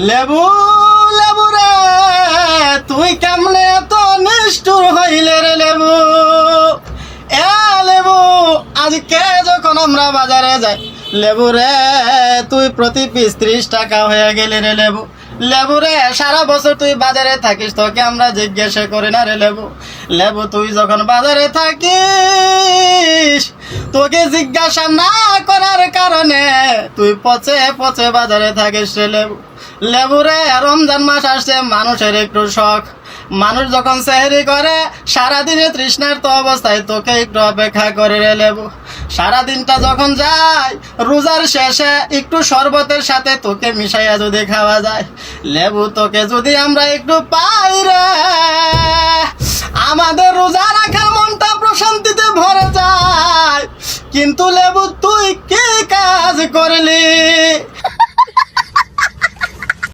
লেবু লেবু রে তুই কেমনে এত নিষ্ঠুর হইলে রে লেবু। এ লেবু আজকে যখন আমরা বাজারে যাই লেবু রে তুই প্রতি পিস 30 টাকা হয়ে গেলি রে লেবু। লেবু রে সারা বছর তুই বাজারে থাকিস তোকে আমরা জিজ্ঞাসা করি না রে লেবু। লেবু তুই যখন বাজারে থাকিস তোকে জিজ্ঞাসা না করার কারণে তুই পচে পচে বাজারে থাকিস রে লেবু। লেবু রে রমজান মাস আসছে মানুষের একটু শখ, মানুষ যখন সেহরি করে সারাদিনে তৃষ্ণার্ত অবস্থায় তোকে একটু অপেক্ষা করে রে লেবু। সারাদিনটা যখন যায় রোজার শেষে একটু শরবতের সাথে তোকে মিশাইয়া যদি খাওয়া যায় লেবু তোকে যদি আমরা একটু পাই রে আমাদের রোজা রাখার মনটা প্রশান্তিতে ভরে যায়। কিন্তু লেবু তুই কি কাজ করলি?